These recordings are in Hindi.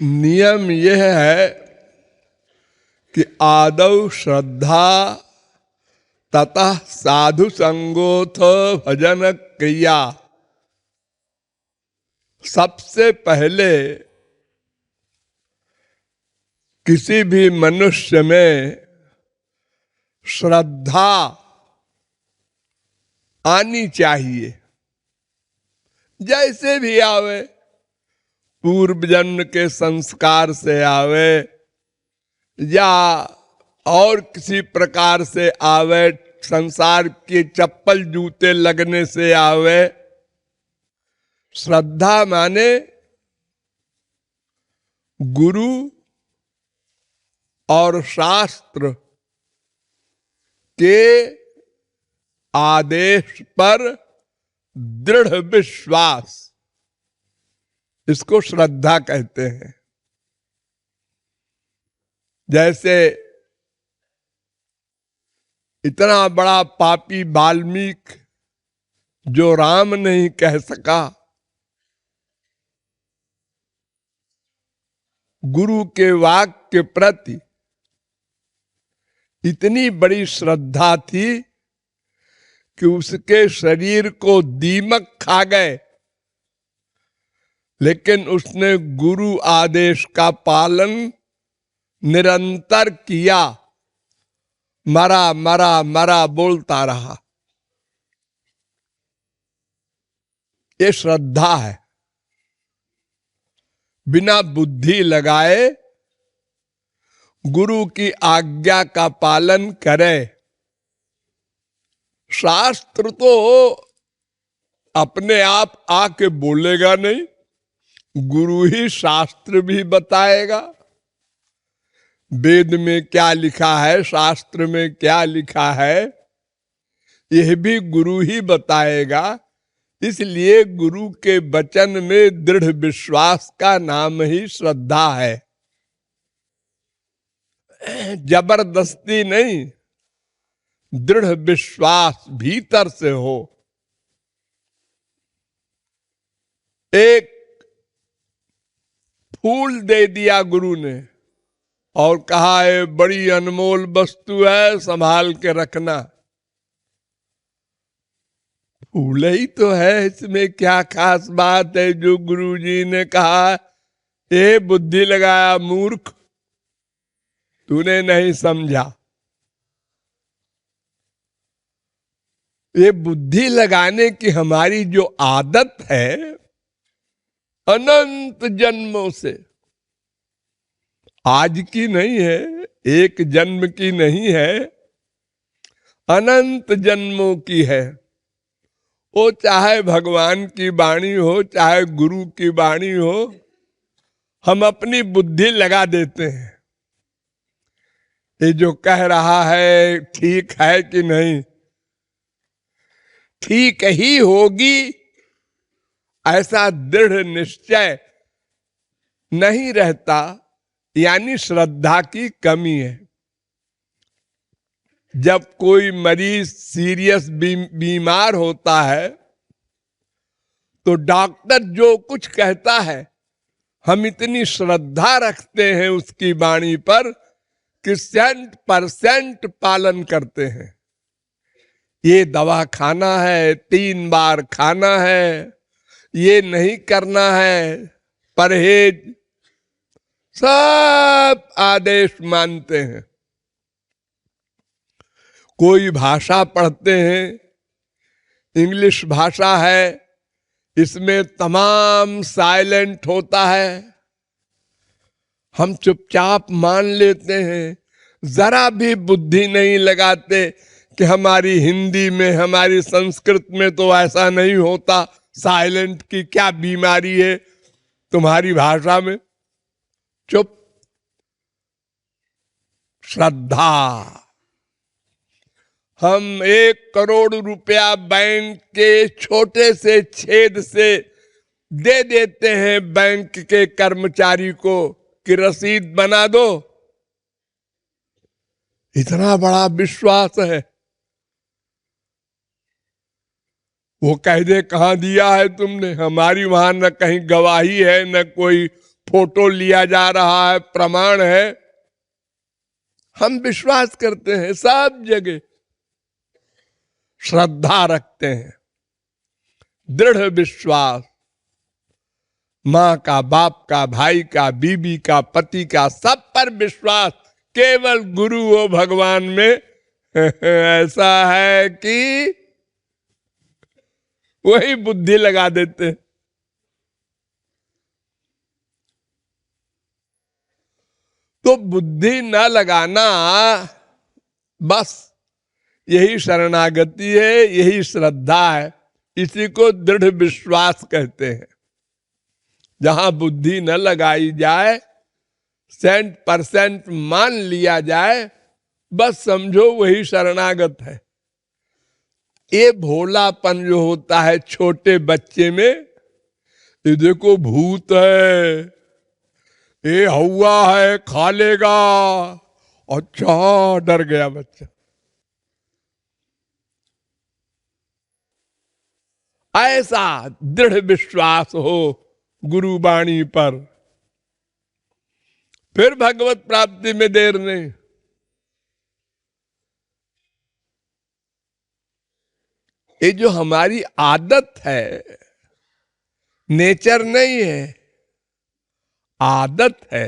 नियम यह है कि आदौ श्रद्धा ततः साधु संगोथ भजन क्रिया। सबसे पहले किसी भी मनुष्य में श्रद्धा आनी चाहिए, जैसे भी आवे, पूर्व जन्म के संस्कार से आवे या और किसी प्रकार से आवे, संसार के चप्पल जूते लगने से आवे। श्रद्धा माने गुरु और शास्त्र के आदेश पर दृढ़ विश्वास, इसको श्रद्धा कहते हैं। जैसे इतना बड़ा पापी वाल्मीकि जो राम नहीं कह सका, गुरु के वाक के प्रति इतनी बड़ी श्रद्धा थी कि उसके शरीर को दीमक खा गए, लेकिन उसने गुरु आदेश का पालन निरंतर किया। मरा मरा मरा बोलता रहा। ये श्रद्धा है। बिना बुद्धि लगाए गुरु की आज्ञा का पालन करे। शास्त्र तो अपने आप आके बोलेगा नहीं, गुरु ही शास्त्र भी बताएगा। वेद में क्या लिखा है, शास्त्र में क्या लिखा है, यह भी गुरु ही बताएगा। इसलिए गुरु के वचन में दृढ़ विश्वास का नाम ही श्रद्धा है। जबरदस्ती नहीं, दृढ़ विश्वास भीतर से हो। एक फूल दे दिया गुरु ने और कहा है बड़ी अनमोल वस्तु है, संभाल के रखना। फूल ही तो है, इसमें क्या खास बात है जो गुरु जी ने कहा? ये बुद्धि लगाया मूर्ख, तूने नहीं समझा। ये बुद्धि लगाने की हमारी जो आदत है अनंत जन्मों से, आज की नहीं है, एक जन्म की नहीं है, अनंत जन्मों की है। वो चाहे भगवान की वाणी हो, चाहे गुरु की वाणी हो, हम अपनी बुद्धि लगा देते हैं। ये जो कह रहा है ठीक है कि नहीं, ठीक ही होगी ऐसा दृढ़ निश्चय नहीं रहता, यानी श्रद्धा की कमी है। जब कोई मरीज सीरियस बीमार होता है तो डॉक्टर जो कुछ कहता है हम इतनी श्रद्धा रखते हैं उसकी वाणी पर कि 100% पालन करते हैं। ये दवा खाना है, 3 बार खाना है, ये नहीं करना है, परहेज, सब आदेश मानते हैं। कोई भाषा पढ़ते हैं, इंग्लिश भाषा है, इसमें तमाम साइलेंट होता है, हम चुपचाप मान लेते हैं, जरा भी बुद्धि नहीं लगाते कि हमारी हिंदी में, हमारी संस्कृत में तो ऐसा नहीं होता। साइलेंट की क्या बीमारी है तुम्हारी भाषा में? चुप। श्रद्धा। हम 1 करोड़ रुपया बैंक के छोटे से छेद से दे देते हैं बैंक के कर्मचारी को कि रसीद बना दो। इतना बड़ा विश्वास है। वो कह दे कहां दिया है तुमने, हमारी वहां न कहीं गवाही है, न कोई फोटो लिया जा रहा है, प्रमाण है। हम विश्वास करते हैं, सब जगह श्रद्धा रखते हैं, दृढ़ विश्वास। मां का, बाप का, भाई का, बीबी का, पति का, सब पर विश्वास। केवल गुरु और भगवान में ऐसा है कि वही बुद्धि लगा देते हैं। तो बुद्धि न लगाना, बस यही शरणागति है, यही श्रद्धा है। इसी को दृढ़ विश्वास कहते हैं। जहां बुद्धि न लगाई जाए, 100% मान लिया जाए, बस समझो वही शरणागत है। ये भोलापन जो होता है छोटे बच्चे में, ये देखो भूत है, ये हवा है, खा लेगा, अच्छा डर गया बच्चा। ऐसा दृढ़ विश्वास हो गुरु वाणी पर, फिर भगवत प्राप्ति में देर नहीं। ये जो हमारी आदत है, नेचर नहीं है, आदत है।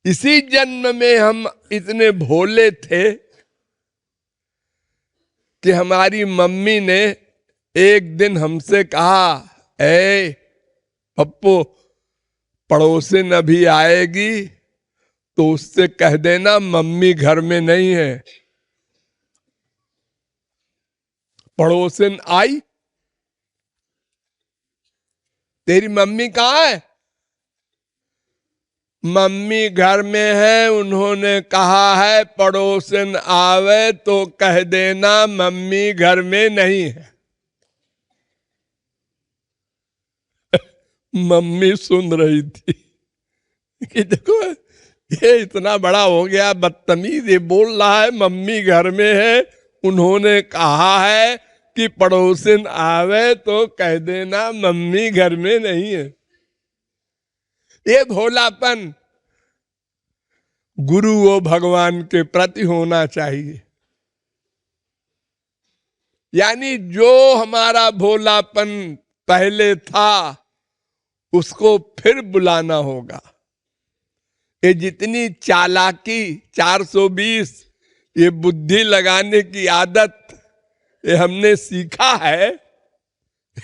इसी जन्म में हम इतने भोले थे कि हमारी मम्मी ने एक दिन हमसे कहा, ए पप्पू, पड़ोसिन अभी आएगी तो उससे कह देना मम्मी घर में नहीं है। पड़ोसिन आई, तेरी मम्मी कहाँ है? मम्मी घर में है, उन्होंने कहा है पड़ोसिन आवे तो कह देना मम्मी घर में नहीं है। मम्मी सुन रही थी कि देखो ये इतना बड़ा हो गया बदतमीज, ये बोल रहा है मम्मी घर में है, उन्होंने कहा है कि पड़ोसिन आवे तो कह देना मम्मी घर में नहीं है। ये भोलापन गुरु और भगवान के प्रति होना चाहिए। यानी जो हमारा भोलापन पहले था उसको फिर बुलाना होगा। ये जितनी चालाकी, 420, ये बुद्धि लगाने की आदत ये हमने सीखा है,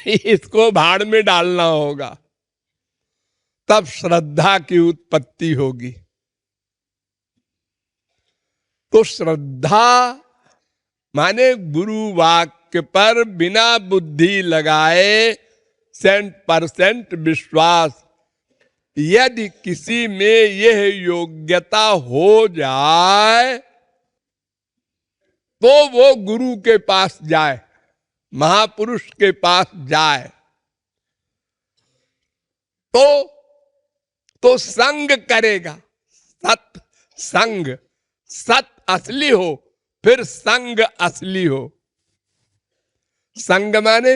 इसको भाड़ में डालना होगा, तब श्रद्धा की उत्पत्ति होगी। तो श्रद्धा माने गुरु वाक्य पर बिना बुद्धि लगाए 100% विश्वास। यदि किसी में यह योग्यता हो जाए तो वो गुरु के पास जाए, महापुरुष के पास जाए, तो संग करेगा। सत संग, सत असली हो, फिर संग असली हो। संग माने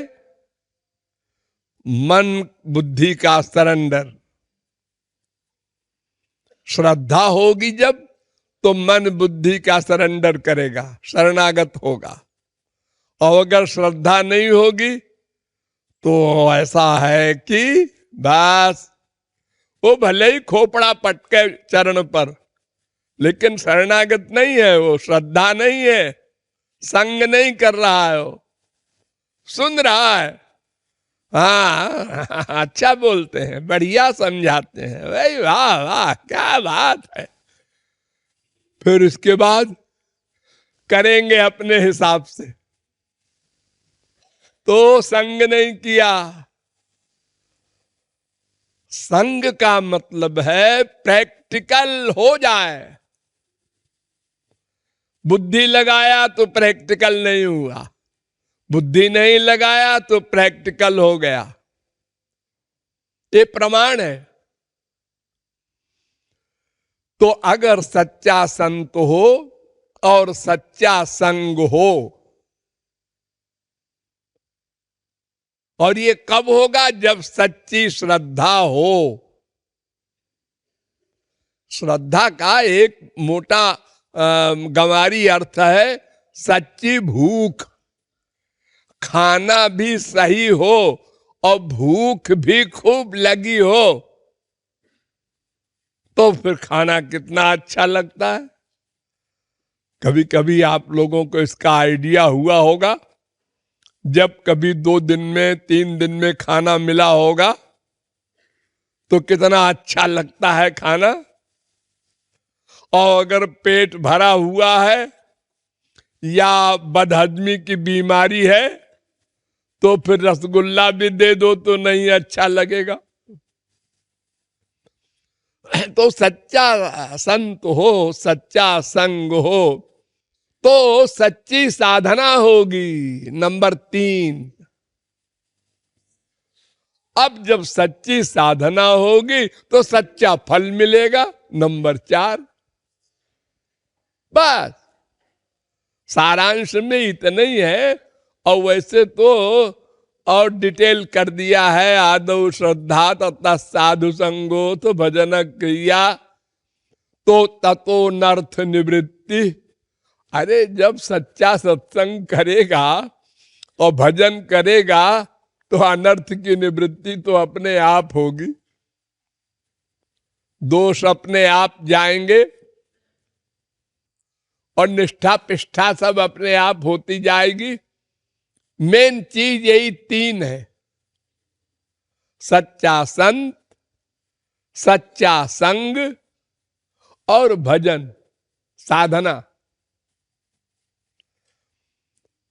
मन बुद्धि का सरेंडर। श्रद्धा होगी जब तो मन बुद्धि का सरेंडर करेगा, शरणागत होगा। और अगर श्रद्धा नहीं होगी तो ऐसा है कि बस वो भले ही खोपड़ा पटके चरण पर, लेकिन शरणागत नहीं है, वो श्रद्धा नहीं है, संग नहीं कर रहा है, वो सुन रहा है। हाँ अच्छा बोलते हैं, बढ़िया समझाते हैं, भाई वाह वाह क्या बात है। फिर इसके बाद करेंगे अपने हिसाब से। तो संग नहीं किया। संग का मतलब है प्रैक्टिकल हो जाए। बुद्धि लगाया तो प्रैक्टिकल नहीं हुआ, बुद्धि नहीं लगाया तो प्रैक्टिकल हो गया। ये प्रमाण है। तो अगर सच्चा संत हो और सच्चा संग हो, और ये कब होगा? जब सच्ची श्रद्धा हो। श्रद्धा का एक मोटा गंवारी अर्थ है सच्ची भूख। खाना भी सही हो और भूख भी खूब लगी हो तो फिर खाना कितना अच्छा लगता है। कभी कभी आप लोगों को इसका आइडिया हुआ होगा, जब कभी 2 दिन में 3 दिन में खाना मिला होगा तो कितना अच्छा लगता है खाना। और अगर पेट भरा हुआ है या बदहजमी की बीमारी है तो फिर रसगुल्ला भी दे दो तो नहीं अच्छा लगेगा। तो सच्चा संत हो, सच्चा संग हो तो सच्ची साधना होगी। नंबर 3, अब जब सच्ची साधना होगी तो सच्चा फल मिलेगा। नंबर 4, बस सारांश में इतना ही है। और वैसे तो और डिटेल कर दिया है, आदौ श्रद्धा तथा साधु संगो तो भजन क्रिया तो ततो नर्थ निवृत्ति। अरे जब सच्चा सत्संग करेगा और भजन करेगा तो अनर्थ की निवृत्ति तो अपने आप होगी, दोष अपने आप जाएंगे और निष्ठा पिष्ठा सब अपने आप होती जाएगी। मेन चीज यही 3 है, सच्चा संत, सच्चा संग और भजन साधना।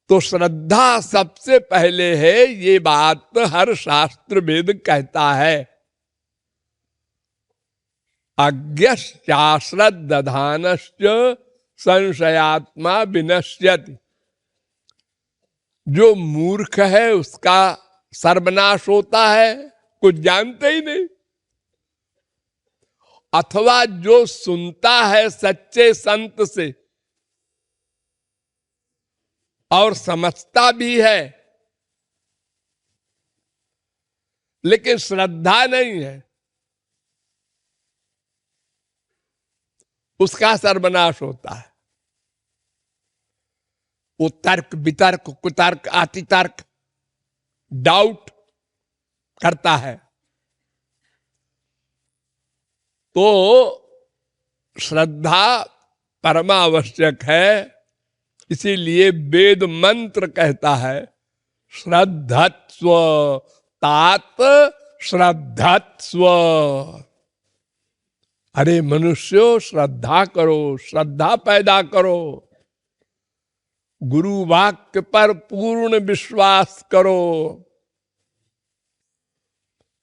तो श्रद्धा सबसे पहले है, ये बात हर शास्त्र वेद कहता है। अज्ञश्चाश्रद्दधानश्च संशयात्मा विनश्यति। जो मूर्ख है उसका सर्वनाश होता है, कुछ जानते ही नहीं। अथवा जो सुनता है सच्चे संत से और समझता भी है लेकिन श्रद्धा नहीं है, उसका सर्वनाश होता है। वो तर्क वितर्क कुतर्क अतितर्क डाउट करता है। तो श्रद्धा परमावश्यक है। इसीलिए वेद मंत्र कहता है श्रद्धत्स्व तात श्रद्धत्स्व। अरे मनुष्यों श्रद्धा करो, श्रद्धा पैदा करो, गुरु वाक्य पर पूर्ण विश्वास करो।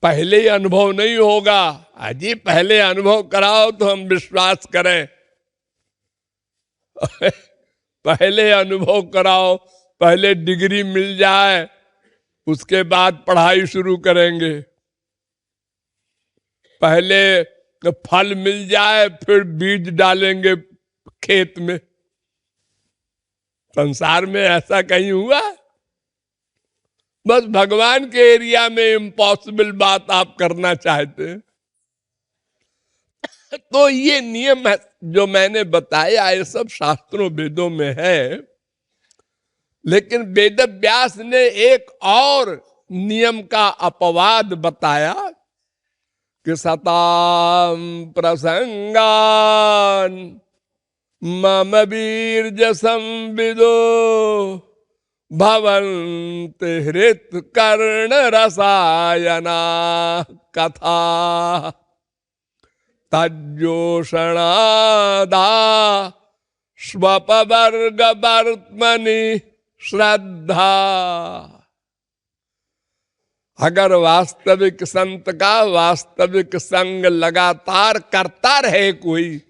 पहले ही अनुभव नहीं होगा, अजी पहले अनुभव कराओ तो हम विश्वास करें। पहले अनुभव कराओ, पहले डिग्री मिल जाए उसके बाद पढ़ाई शुरू करेंगे। पहले फल मिल जाए फिर बीज डालेंगे खेत में। संसार में ऐसा कहीं हुआ? बस भगवान के एरिया में इम्पॉसिबल बात आप करना चाहते हैं। तो ये नियम है जो मैंने बताया, ये सब शास्त्रों वेदों में है। लेकिन वेद व्यास ने एक और नियम का अपवाद बताया कि सताम प्रसंगान मम वीर्य संविदो भवन्ति हृत कर्ण रसायना कथा तज्जोषणादा स्वपवर्ग वर्त्मनि श्रद्धा। अगर वास्तविक संत का वास्तविक संग लगातार करता रहे कोई,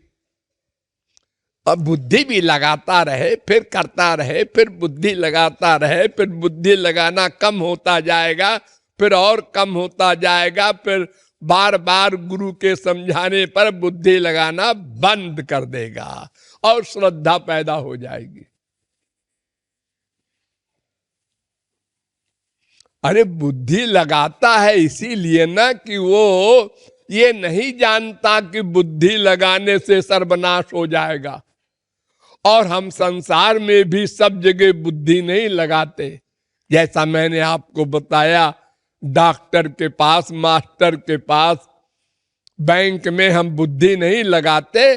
अब बुद्धि भी लगाता रहे, फिर करता रहे, फिर बुद्धि लगाता रहे, फिर बुद्धि लगाना कम होता जाएगा, फिर और कम होता जाएगा, फिर बार बार गुरु के समझाने पर बुद्धि लगाना बंद कर देगा और श्रद्धा पैदा हो जाएगी। अरे बुद्धि लगाता है इसीलिए ना कि वो ये नहीं जानता कि बुद्धि लगाने से सर्वनाश हो जाएगा। और हम संसार में भी सब जगह बुद्धि नहीं लगाते। जैसा मैंने आपको बताया, डॉक्टर के पास, मास्टर के पास, बैंक में हम बुद्धि नहीं लगाते।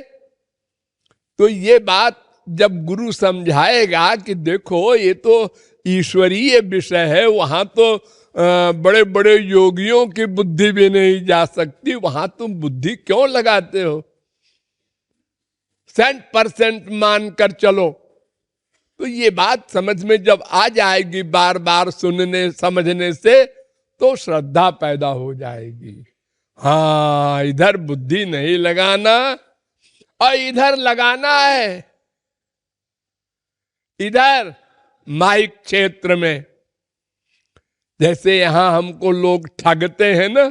तो ये बात जब गुरु समझाएगा कि देखो ये तो ईश्वरीय विषय है, वहां तो बड़े बड़े योगियों की बुद्धि भी नहीं जा सकती, वहां तुम बुद्धि क्यों लगाते हो? 100% मानकर चलो। तो ये बात समझ में जब आ जाएगी बार बार सुनने समझने से, तो श्रद्धा पैदा हो जाएगी। हाँ, इधर बुद्धि नहीं लगाना और इधर लगाना है। इधर माइक क्षेत्र में, जैसे यहां हमको लोग ठगते हैं ना,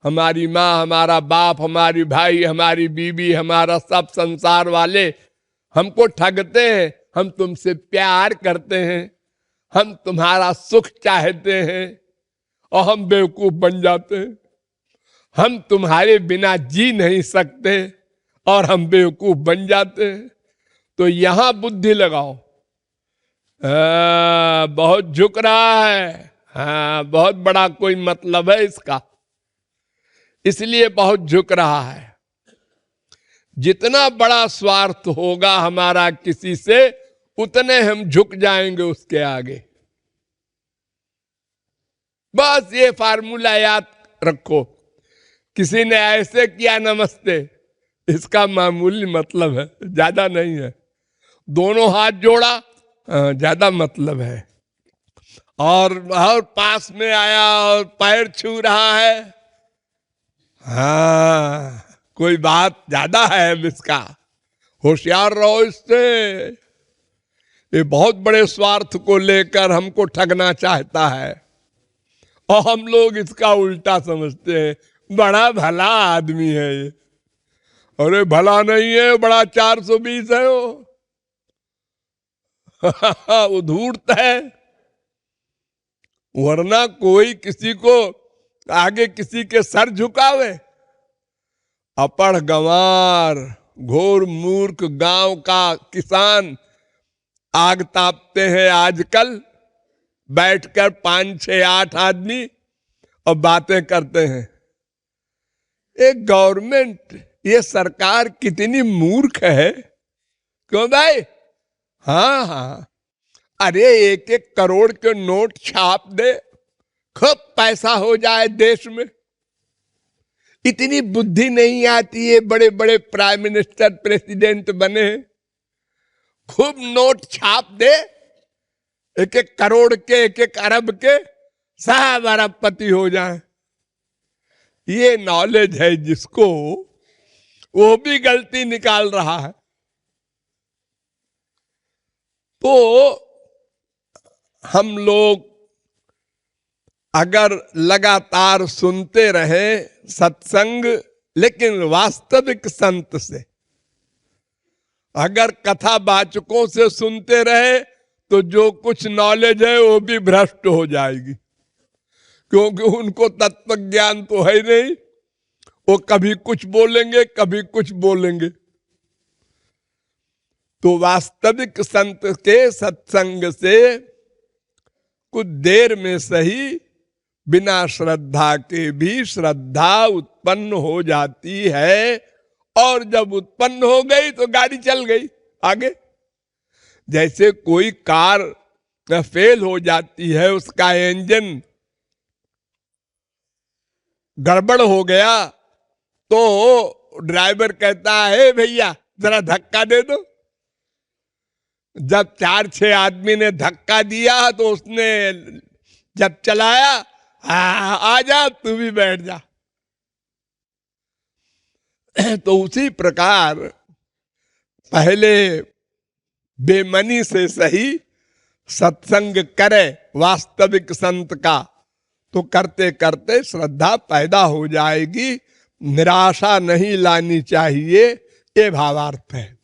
हमारी माँ, हमारा बाप, हमारी भाई, हमारी बीवी, हमारा सब संसार वाले हमको ठगते हैं। हम तुमसे प्यार करते हैं, हम तुम्हारा सुख चाहते हैं, और हम बेवकूफ बन जाते हैं। हम तुम्हारे बिना जी नहीं सकते और हम बेवकूफ बन जाते हैं। तो यहां बुद्धि लगाओ। बहुत झुक रहा है, हाँ, बहुत बड़ा कोई मतलब है इसका, इसलिए बहुत झुक रहा है। जितना बड़ा स्वार्थ होगा हमारा किसी से, उतने हम झुक जाएंगे उसके आगे। बस ये फार्मूला याद रखो। किसी ने ऐसे किया नमस्ते, इसका मामूली मतलब है, ज्यादा नहीं है। दोनों हाथ जोड़ा, ज्यादा मतलब है। और पास में आया और पैर छू रहा है, हाँ, कोई बात ज्यादा है इसका, होशियार रहो इससे। ये बहुत बड़े स्वार्थ को लेकर हमको ठगना चाहता है, और हम लोग इसका उल्टा समझते हैं, बड़ा भला आदमी है ये। अरे भला नहीं है, बड़ा 420 है वो। वो धूर्त है। वरना कोई किसी को आगे किसी के सर झुकावे? अपढ़ गंवार, घोर मूर्ख गांव का किसान आग तापते हैं आजकल, बैठकर 5, 6, 8 आदमी और बातें करते हैं। एक गवर्नमेंट, ये सरकार कितनी मूर्ख है। क्यों भाई? हाँ हाँ, अरे 1-1 करोड़ के नोट छाप दे, खूब पैसा हो जाए देश में। इतनी बुद्धि नहीं आती है, बड़े बड़े प्राइम मिनिस्टर, प्रेसिडेंट बने, खूब नोट छाप दे, 1-1 करोड़ के, 1-1 अरब के, सब अरबपति हो जाए। ये नॉलेज है जिसको, वो भी गलती निकाल रहा है। तो हम लोग अगर लगातार सुनते रहे सत्संग, लेकिन वास्तविक संत से, अगर कथावाचकों से सुनते रहे, तो जो कुछ नॉलेज है वो भी भ्रष्ट हो जाएगी, क्योंकि उनको तत्व ज्ञान तो है नहीं। वो कभी कुछ बोलेंगे, कभी कुछ बोलेंगे। तो वास्तविक संत के सत्संग से कुछ देर में सही, बिना श्रद्धा के भी श्रद्धा उत्पन्न हो जाती है, और जब उत्पन्न हो गई तो गाड़ी चल गई आगे। जैसे कोई कार फेल हो जाती है, उसका इंजन गड़बड़ हो गया, तो ड्राइवर कहता है भैया जरा धक्का दे दो। जब 4-6 आदमी ने धक्का दिया तो उसने जब चलाया, आ जा तू भी बैठ जा। तो उसी प्रकार पहले बेमनी से सही सत्संग करे वास्तविक संत का, तो करते करते श्रद्धा पैदा हो जाएगी। निराशा नहीं लानी चाहिए, ये भावार्थ है।